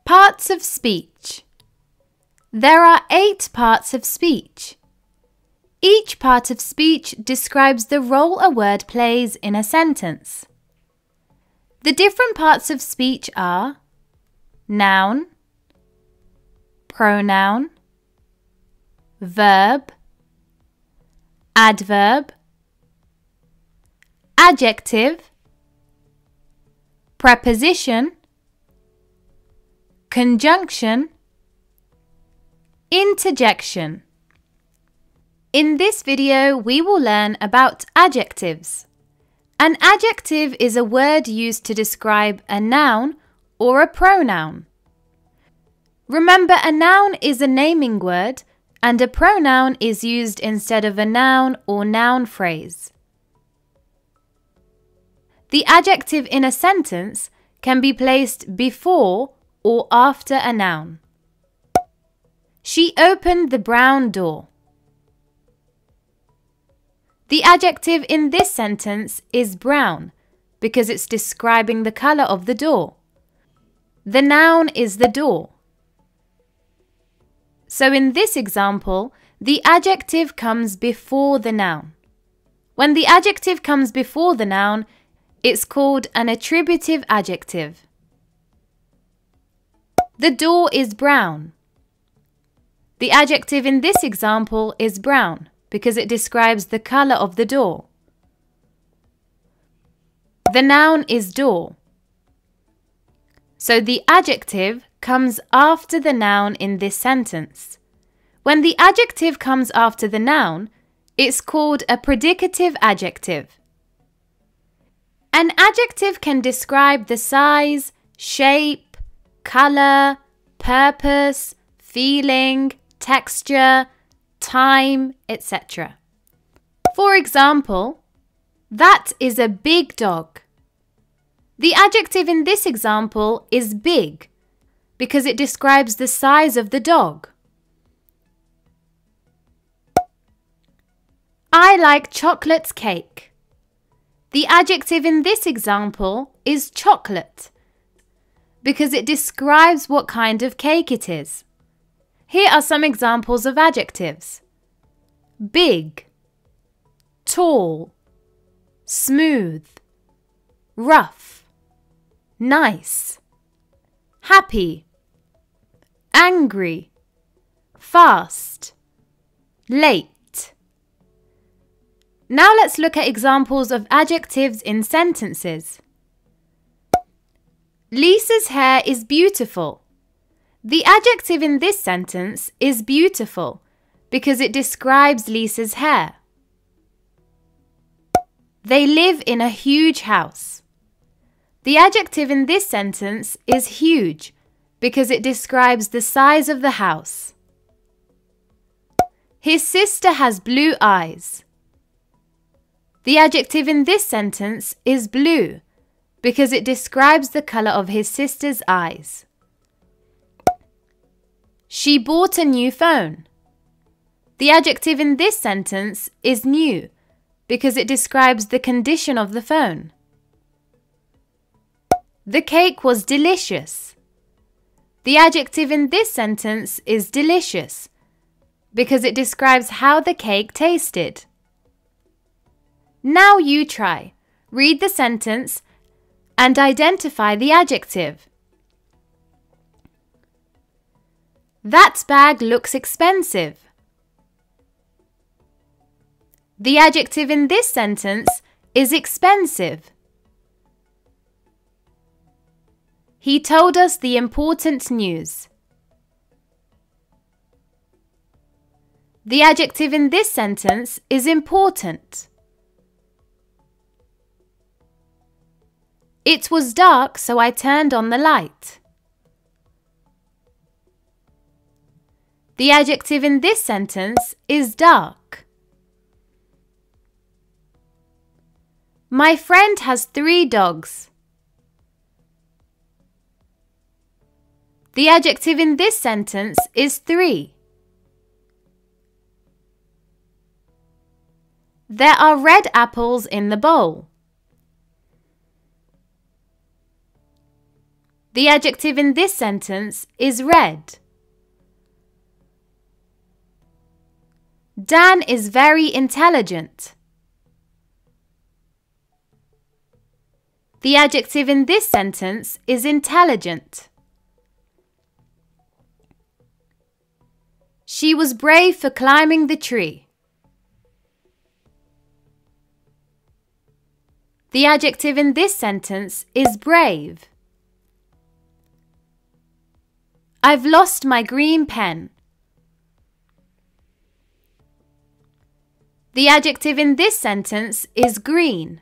Parts of speech. There are 8 parts of speech. Each part of speech describes the role a word plays in a sentence. The different parts of speech are noun, pronoun, verb, adverb, adjective, preposition, conjunction, interjection. In this video, we will learn about adjectives. An adjective is a word used to describe a noun or a pronoun. Remember, a noun is a naming word and a pronoun is used instead of a noun or noun phrase. The adjective in a sentence can be placed before or after a noun. She opened the brown door. The adjective in this sentence is brown because it's describing the color of the door. The noun is the door. So in this example, the adjective comes before the noun. When the adjective comes before the noun, it's called an attributive adjective. The door is brown. The adjective in this example is brown because it describes the color of the door. The noun is door. So the adjective comes after the noun in this sentence. When the adjective comes after the noun, it's called a predicative adjective. An adjective can describe the size, shape, color, purpose, feeling, texture, time, etc. For example, that is a big dog. The adjective in this example is big because it describes the size of the dog. I like chocolate cake. The adjective in this example is chocolate because it describes what kind of cake it is. Here are some examples of adjectives: big, tall, smooth, rough, nice, happy, angry, fast, late. Now let's look at examples of adjectives in sentences. Lisa's hair is beautiful. The adjective in this sentence is beautiful because it describes Lisa's hair. They live in a huge house. The adjective in this sentence is huge because it describes the size of the house. His sister has blue eyes. The adjective in this sentence is blue because it describes the color of his sister's eyes. She bought a new phone. The adjective in this sentence is new because it describes the condition of the phone. The cake was delicious. The adjective in this sentence is delicious because it describes how the cake tasted. Now you try. Read the sentence and identify the adjective. That bag looks expensive. The adjective in this sentence is expensive. He told us the important news. The adjective in this sentence is important. It was dark, so I turned on the light. The adjective in this sentence is dark. My friend has 3 dogs. The adjective in this sentence is 3. There are red apples in the bowl. The adjective in this sentence is red. Dan is very intelligent. The adjective in this sentence is intelligent. She was brave for climbing the tree. The adjective in this sentence is brave. I've lost my green pen. The adjective in this sentence is green.